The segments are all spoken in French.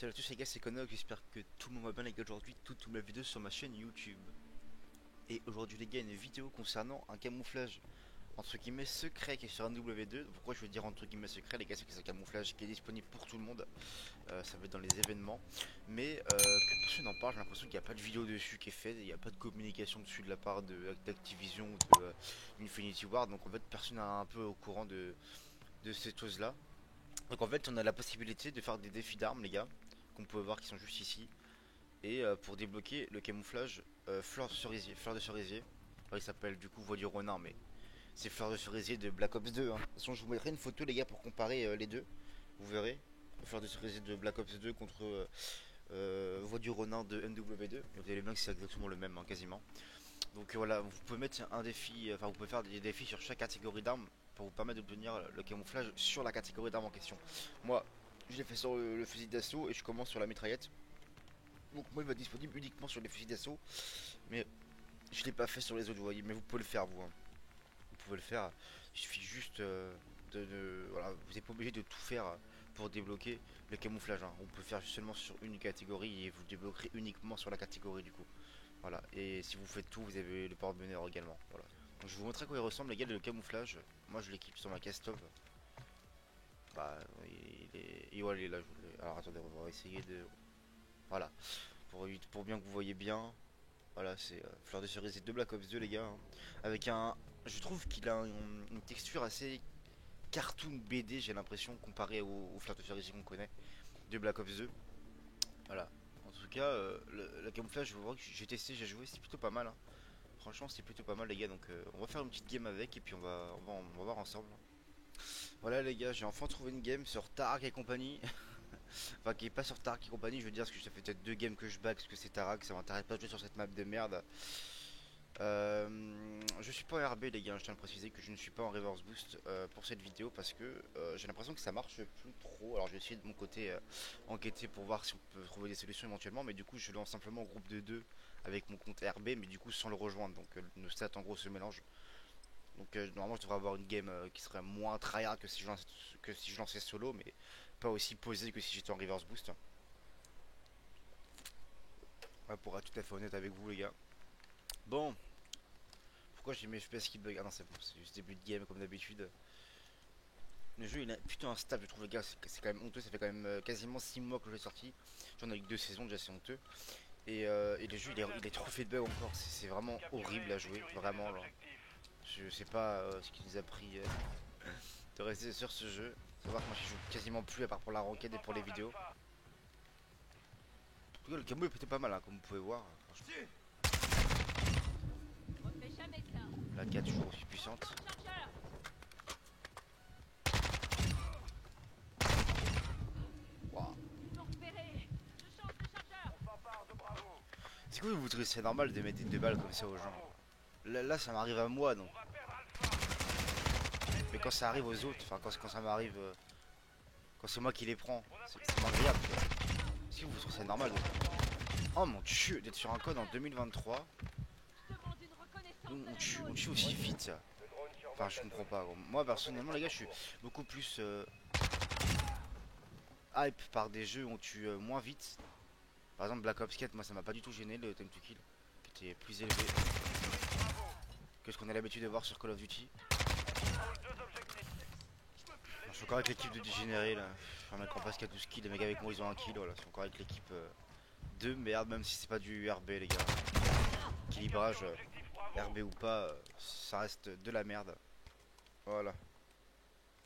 Salut à tous les gars, c'est Connor, j'espère que tout le monde va bien les gars. Aujourd'hui, toute ma vidéo sur ma chaîne YouTube. Et aujourd'hui les gars, une vidéo concernant un camouflage entre guillemets secret qui est sur NW2. Pourquoi je veux dire entre guillemets secret les gars, c'est que c'est un camouflage qui est disponible pour tout le monde. Ça va être dans les événements. Mais que personne n'en parle, j'ai l'impression qu'il n'y a pas de vidéo dessus qui est faite. Il n'y a pas de communication dessus de la part d'Activision ou de Infinity Ward. Donc en fait personne n'est un peu au courant de cette chose là. Donc en fait on a la possibilité de faire des défis d'armes les gars, qu'on peut voir qui sont juste ici. Et pour débloquer le camouflage fleur de cerisier. Fleur de cerisier. Enfin, il s'appelle du coup voix du renard, mais c'est fleur de cerisier de Black Ops 2. Hein. De toute façon, je vous mettrai une photo, les gars, pour comparer les deux. Vous verrez. Fleur de cerisier de Black Ops 2 contre voix du renard de MW2. Et vous allez bien que c'est exactement le même, hein, quasiment. Donc voilà, vous pouvez mettre un défi, enfin, vous pouvez faire des défis sur chaque catégorie d'armes pour vous permettre d'obtenir le camouflage sur la catégorie d'armes en question. Moi, je l'ai fait sur le fusil d'assaut et je commence sur la mitraillette. Donc moi il va être disponible uniquement sur les fusils d'assaut. Mais je l'ai pas fait sur les autres, vous voyez. Mais vous pouvez le faire vous, hein. Vous pouvez le faire. Il suffit juste voilà, vous n'êtes pas obligé de tout faire pour débloquer le camouflage, hein. On peut faire seulement sur une catégorie et vous débloquerez uniquement sur la catégorie du coup. Voilà. Et si vous faites tout, vous avez le porte-bonheur également. Voilà. Donc je vous montrer à quoi il ressemble les gars le camouflage. Moi je l'équipe sur ma castove. Bah il est là. Alors attendez, on va essayer de. Voilà. Pour bien que vous voyez bien. Voilà, c'est fleur de cerisier de Black Ops 2 les gars, hein. Avec un. Je trouve qu'il a une texture assez cartoon BD, j'ai l'impression, comparé aux fleurs de cerisier qu'on connaît de Black Ops 2. Voilà. En tout cas, le camouflage, vous voyez que j'ai testé, j'ai joué, c'est plutôt pas mal, hein. Franchement, c'est plutôt pas mal les gars, donc on va faire une petite game avec et puis on va voir ensemble. Voilà les gars, j'ai enfin trouvé une game sur Tarak et compagnie. Enfin, qui est pas sur Tarak et compagnie, je veux dire, parce que ça fait peut-être deux games que je back, parce que c'est Tarak, ça m'intéresse pas de jouer sur cette map de merde. Je suis pas en RB les gars, je tiens à préciser que je ne suis pas en reverse boost pour cette vidéo parce que j'ai l'impression que ça marche plus trop. Alors je vais essayer de mon côté enquêter pour voir si on peut trouver des solutions éventuellement, mais du coup je lance simplement groupe de 2 avec mon compte RB, mais du coup sans le rejoindre, donc nos stats en gros se mélangent. Donc normalement je devrais avoir une game qui serait moins tryhard que si je lançais solo, mais pas aussi posé que si j'étais en reverse boost. Ouais, pour être tout à fait honnête avec vous les gars. Bon, pourquoi j'ai mes FPS qui bug? Ah non c'est bon, c'est juste début de game comme d'habitude. Le jeu il est plutôt instable je trouve les gars, c'est quand même honteux, ça fait quand même quasiment 6 mois que le jeu est sorti. J'en ai eu que 2 saisons déjà, c'est honteux. Et le jeu il est trop fait de bugs encore, c'est vraiment horrible à jouer, vraiment là. Je sais pas ce qui nous a pris de rester sur ce jeu. Faut voir que moi je joue quasiment plus à part pour la ranked et pour les vidéos. En tout cas le camo est plutôt pas mal, hein, comme vous pouvez voir. Franchement. La 4 toujours aussi puissante. Wow. C'est quoi vous trouvez c'est normal de mettre des 2 balles comme ça aux gens? Là ça m'arrive à moi donc. Mais quand ça arrive aux autres, enfin quand ça m'arrive, quand c'est moi qui les prends, c'est moins agréable. Est-ce que vous trouvez ça normal? Oh mon dieu, d'être sur un code en 2023. On tue aussi vite ça. Enfin je comprends pas. Moi personnellement les gars je suis beaucoup plus hype par des jeux où on tue moins vite. Par exemple Black Ops 4 moi ça m'a pas du tout gêné le time to kill. Qui était plus élevé que ce qu'on a l'habitude de voir sur Call of Duty. Je suis encore avec l'équipe de dégénérés là. Un mec en passe qui a 12 kills, les mecs avec moi ils ont un kill, voilà. Je suis encore avec l'équipe de merde, même si c'est pas du RB les gars. Équilibrage, RB ou pas, ça reste de la merde. Voilà.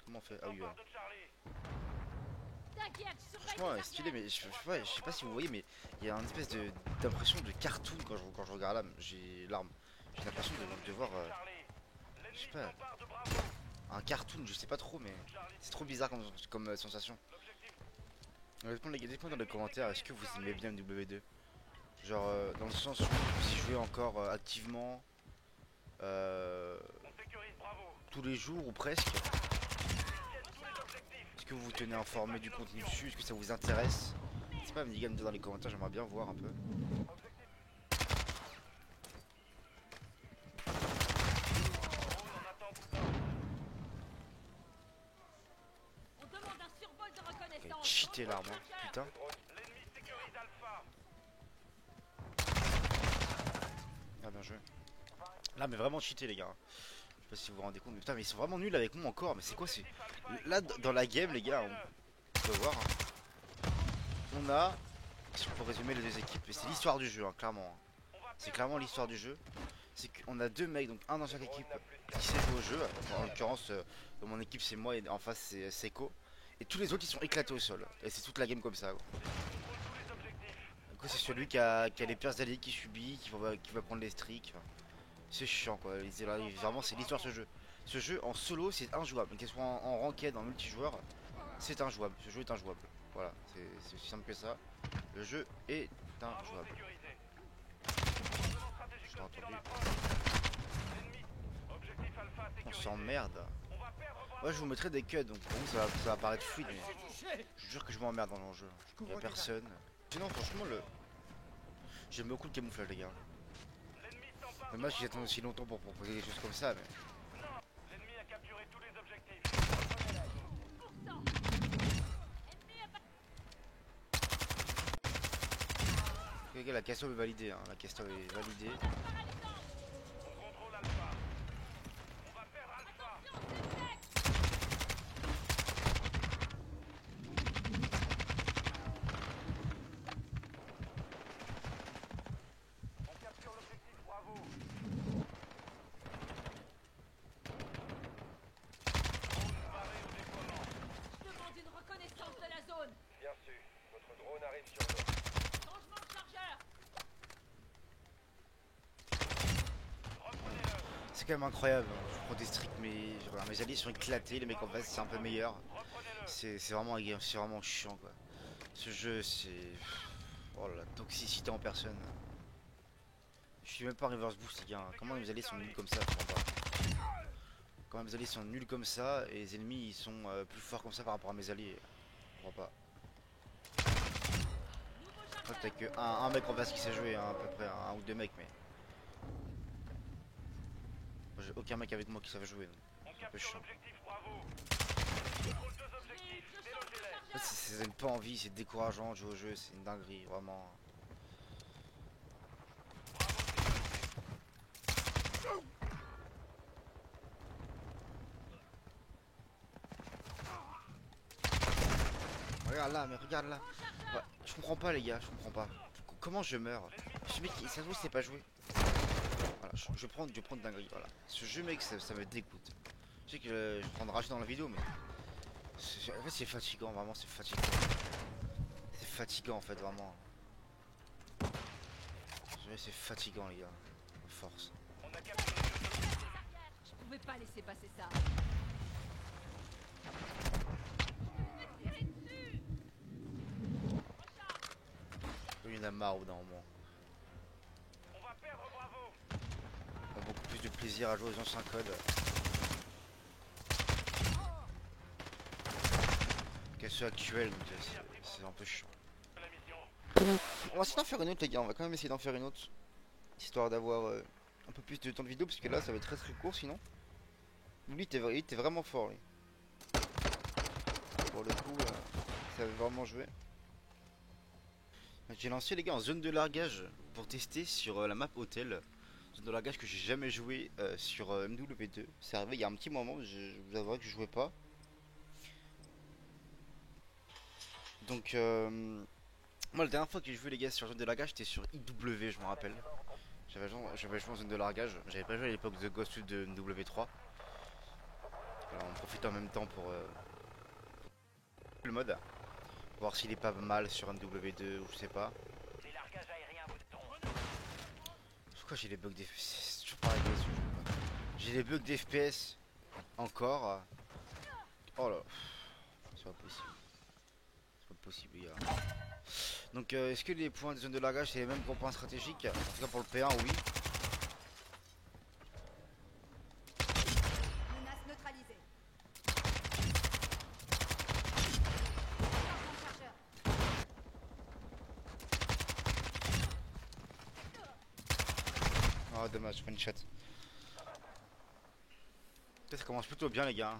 Comment on fait? Ah oui, voilà. Franchement, stylé, mais je sais pas si vous voyez, mais il y a une espèce d'impression de cartoon quand je regarde l'arme. J'ai l'impression de voir, je sais pas, un cartoon, je sais pas trop, mais c'est trop bizarre comme sensation. Honnêtement, les gars, dites-moi dans les commentaires, est-ce que vous aimez bien W2? Genre, dans le sens où vous y jouez encore activement euh, tous les jours ou presque. Est-ce que vous vous tenez informé du contenu dessus? Est-ce que ça vous intéresse? C'est pas, me dire dans les commentaires, j'aimerais bien voir un peu. Ok, cheaté l'arme, hein. Putain. Ah bien joué. Là mais vraiment cheaté les gars. Je sais pas si vous vous rendez compte, mais putain mais ils sont vraiment nuls avec moi encore. Mais c'est quoi c'est... Là dans la game les gars, on peut voir. On a, si on peut résumer les deux équipes, et c'est l'histoire du jeu hein, clairement. Hein. C'est clairement l'histoire du jeu. C'est qu'on a deux mecs, donc un dans chaque équipe qui sait jouer au jeu. En l'occurrence, dans mon équipe c'est moi et en face c'est Seiko. Et tous les autres ils sont éclatés au sol. Et c'est toute la game comme ça. Quoi. Du coup c'est celui qui a les pires alliés qui subit, qui va prendre les streaks. Enfin, c'est chiant quoi. Vraiment c'est l'histoire de ce jeu. Ce jeu en solo c'est injouable. Qu'elle soit en ranked, en multijoueur, c'est injouable. Ce jeu est injouable. Voilà, c'est aussi simple que ça. Le jeu est injouable. Je t'ai entendu. On s'emmerde. Ouais, je vous mettrai des cuts, donc pour vous ça va paraître fluide, mais je jure que je m'emmerde dans le jeu. Y'a personne. Sinon, franchement, j'aime beaucoup le camouflage, les gars. Dommage qu'ils attendent aussi longtemps pour proposer des choses comme ça, mais. Les gars, la question est validée, hein. La question est validée. C'est quand même incroyable, hein. Je prends des streaks, mais voilà, mes alliés sont éclatés, les mecs en face c'est un peu meilleur. C'est vraiment chiant quoi. Ce jeu c'est... Oh la toxicité en personne. Je suis même pas reverse boost les gars. Comment mes alliés sont nuls comme ça, je comprends pas. Comment mes alliés sont nuls comme ça et les ennemis ils sont plus forts comme ça par rapport à mes alliés. Je comprends pas. Je crois que t'as que un mec en face qui sait jouer, hein, à peu près, un ou deux mecs mais... J'ai aucun mec avec moi qui savait jouer. C'est un peu chiant. En fait, ça donne pas envie, c'est décourageant de jouer au jeu, c'est une dinguerie, vraiment. Regarde là, mais regarde là. Ouais, je comprends pas les gars, je comprends pas. Comment je meurs? Ce mec, ça se trouve, c'est pas joué. Voilà, je prends de dinguerie, voilà. Ce jeu mec, ça me dégoûte. Je sais que je vais prendre rage dans la vidéo, mais... En fait c'est fatigant, vraiment c'est fatigant. C'est fatigant en fait, vraiment. C'est fatigant les gars. Force. Je pouvais pas laisser passer ça. Il y en a marre au d'un moment. On a beaucoup plus de plaisir à jouer aux anciens codes. Qu'à ceux actuels, donc c'est un peu chiant. On va essayer d'en faire une autre les gars, on va quand même essayer d'en faire une autre. Histoire d'avoir un peu plus de temps de vidéo, parce que là ça va être très très court sinon. Lui il était vraiment fort lui. Pour le coup, ça avait vraiment joué. J'ai lancé les gars en zone de largage pour tester sur la map hôtel. Zone de largage que j'ai jamais joué sur MW2. C'est arrivé il y a un petit moment, je vous avouerai que je jouais pas. Donc moi la dernière fois que j'ai joué les gars sur zone de largage c'était sur IW je me rappelle. J'avais joué en zone de largage, j'avais pas joué à l'époque de Ghost de MW3. Alors on profite en même temps pour le mode. Voir s'il est pas mal sur MW2 ou je sais pas. Pourquoi j'ai les bugs d'FPS? C'est toujours pareil avec ce jeu. J'ai les bugs d'FPS encore. Oh là. C'est pas possible. C'est pas possible les gars. Donc est-ce que les points de zone de largage c'est les mêmes qu'en points stratégiques? En tout cas pour le P1 oui. Menace neutralisée. Oh dommage, one shot. Ça commence plutôt bien les gars.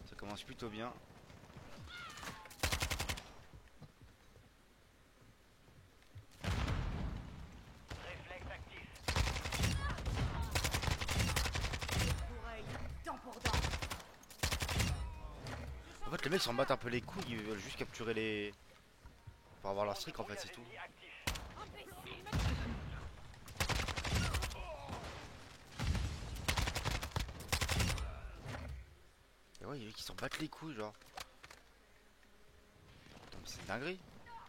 Ça commence plutôt bien. Les mecs s'en battent un peu les couilles, ils veulent juste capturer les... pour avoir leur streak en fait, c'est tout. Et ouais, il y a qui s'en battent les couilles genre. Putain, mais c'est une dinguerie.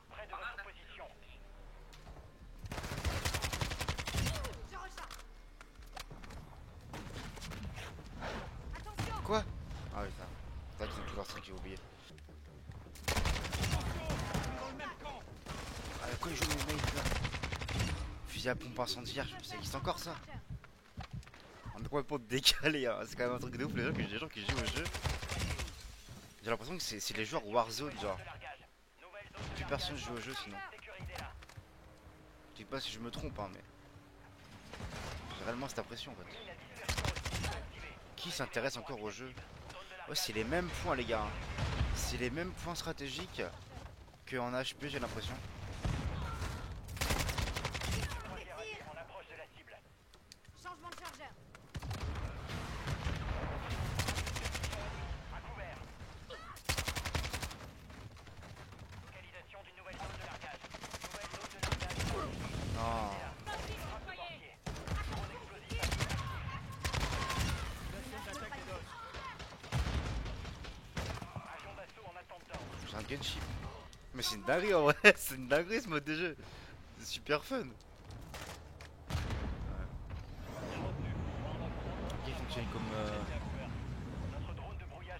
Près de votre position. Je recharge. Attention. Quoi? Ah oui, ça. C'est vrai qu'ils ont tout leur streak, j'ai oublié. Ah, quoi ils jouent les mecs là? Fusil à pompe incendiaire, ça existe encore ça? On est complètement décalé, hein. C'est quand même un truc de ouf les gens qui jouent au jeu. J'ai l'impression que c'est les joueurs Warzone genre. Plus personne joue au jeu sinon. Je dis pas si je me trompe hein mais. J'ai réellement cette impression en fait. Qui s'intéresse encore au jeu? Ouais c'est les mêmes points les gars. C'est les mêmes points stratégiques qu'en HP j'ai l'impression. Changement de chargeur. Localisation d'une nouvelle zone de largage. Nouvelle zone de largage. Non. Agent d'assaut en attendant. J'ai un gunship. Mais c'est une dinguerie en vrai, c'est une dinguerie ce mode de jeu. C'est super fun. Ouais. Il fonctionne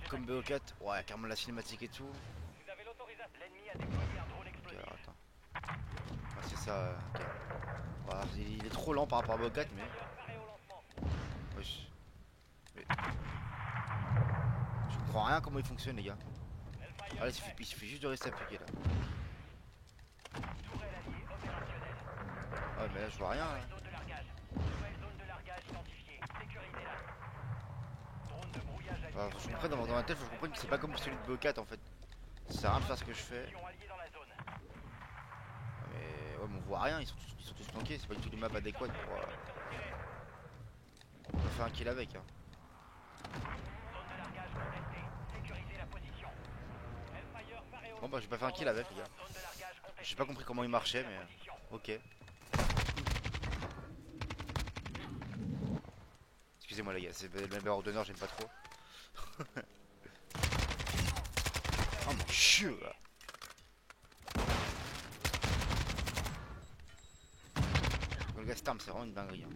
comme BO4. Ouais, carrément la cinématique et tout. Vous avez l'autorisation. L'ennemi a déployé un drone Ok, explosif. alors, attends. Ah, c'est ça. Ok. Voilà, il est trop lent par rapport à BO4 mais. Préparé au lancement. Wesh. Mais... Je comprends rien comment il fonctionne les gars. Ah, il suffit juste de rester appuyé là. Tourelle alliée opérationnelle. Ouais mais là je vois rien. Là. Zone de largage. Nouvelle zone de largage identifiée. Sécurisez-la. Drone de brouillage allié. Enfin, je comprends dans ma tête, faut que je comprenne que c'est pas comme celui de BO4 en fait. Ça sert à rien de faire ce que je fais. Alliés dans la zone. Mais ouais mais on voit rien, ils sont tous planqués, c'est pas du tout des maps adéquates pour faire un kill avec. Hein. Zone de largage contestée. Sécurisez la position. Hellfire paré au Bon bah j'ai pas fait un kill avec les gars. zone de largage contestée. J'ai pas compris comment il marchait mais. Ok. Excusez-moi les gars, c'est le même ordre d'honneur, j'aime pas trop. Oh mon chieux là. Le gars Starm c'est vraiment une dinguerie. Hein.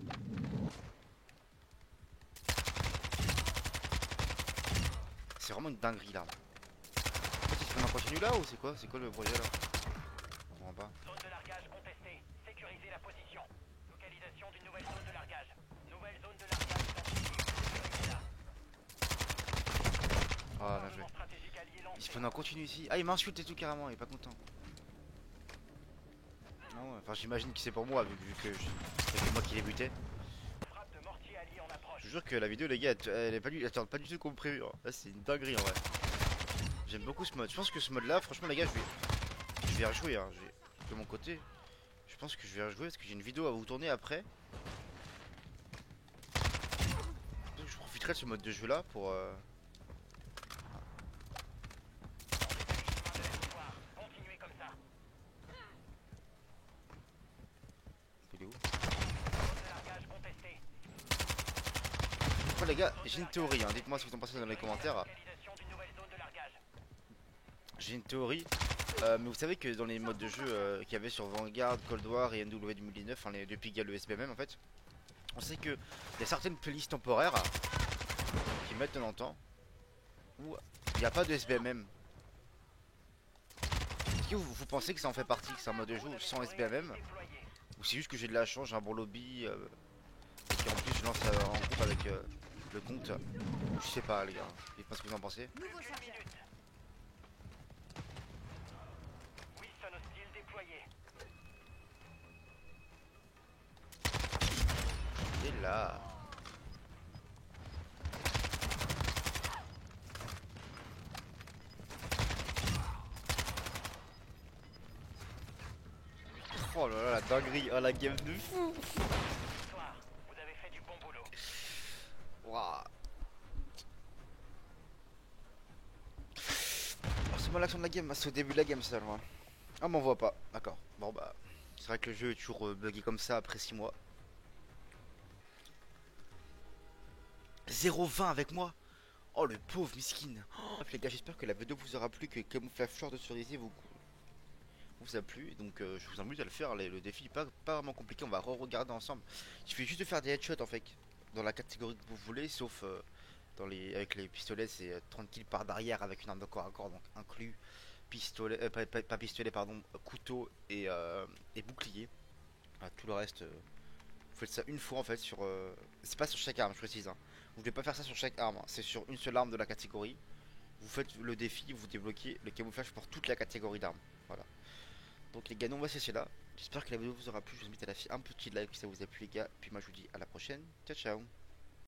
C'est vraiment une dinguerie là. C'est qu'on en continue là ou c'est quoi? C'est quoi le projet là? Je comprends pas. Zone de largage contestée. Sécurisez la position. Localisation d'une nouvelle zone de largage. Nouvelle zone de largage identifiée. Sécurisez-la. Ah bien joué. Stratégique allié lancé. Il se prend en continu ici. Ah il m'insulte et tout carrément, il est pas content. Non, enfin j'imagine que c'est pour moi vu que c'est moi qui l'ai buté. Frappe de mortier allié en approche. Je vous jure que la vidéo les gars elle tourne pas du tout comme prévu. Hein. Là c'est une dinguerie en vrai. J'aime beaucoup ce mode. Je pense que ce mode là franchement les gars je vais rejouer hein. De mon côté. Je pense que je vais rejouer parce que j'ai une vidéo à vous tourner après. Donc, je profiterai de ce mode de jeu là pour Continuez comme ça. il est où? Zone de largage contestée. Bon les gars, j'ai une théorie, hein. Dites-moi ce que vous en pensez dans les commentaires. Localisation d'une nouvelle zone de largage. J'ai une théorie, mais vous savez que dans les modes de jeu qu'il y avait sur Vanguard, Cold War et NW 2019, enfin depuis qu'il y a le SBMM en fait, on sait qu'il y a certaines playlists temporaires qui mettent de temps en temps où il n'y a pas de SBMM. Est-ce que vous pensez que ça en fait partie, que c'est un mode de jeu sans SBMM? Ou c'est juste que j'ai de la chance, j'ai un bon lobby et qu'en plus je lance en groupe avec le compte? Je sais pas les gars, dites-moi ce que vous en pensez. Nouveau chargeur. Wilson hostile déployé. Et là. Oh là là la dinguerie, oh la game de fou. Victoire. Vous avez fait du bon boulot. Waouh. c'est moi l'action de la game, c'est au début de la game ça, je vois. Ah, m'en voit pas, d'accord. Bon bah, c'est vrai que le jeu est toujours buggé comme ça après 6 mois. 0,20 avec moi. Oh le pauvre miskin. Oh, les gars, j'espère que la vidéo vous aura plu, que Camouflage Short de Cerisier vous a plu. Donc je vous invite à le faire, le défi est pas vraiment compliqué, on va re-regarder ensemble. Il suffit juste de faire des headshots en fait, dans la catégorie que vous voulez, sauf avec les pistolets, c'est 30 kills par derrière avec une arme de corps à corps, donc inclus pistolet, pas pistolet, pardon, couteau et bouclier. Ah, tout le reste, vous faites ça une fois en fait c'est pas sur chaque arme, je précise. Hein. Vous devez pas faire ça sur chaque arme, hein. C'est sur une seule arme de la catégorie. Vous faites le défi, vous débloquez le camouflage pour toute la catégorie d'armes. Voilà. Donc les gars, nous on va cesser là. J'espère que la vidéo vous aura plu. Je vous invite à lâcher un petit like si ça vous a plu les gars. Puis moi je vous dis à la prochaine. Ciao ciao.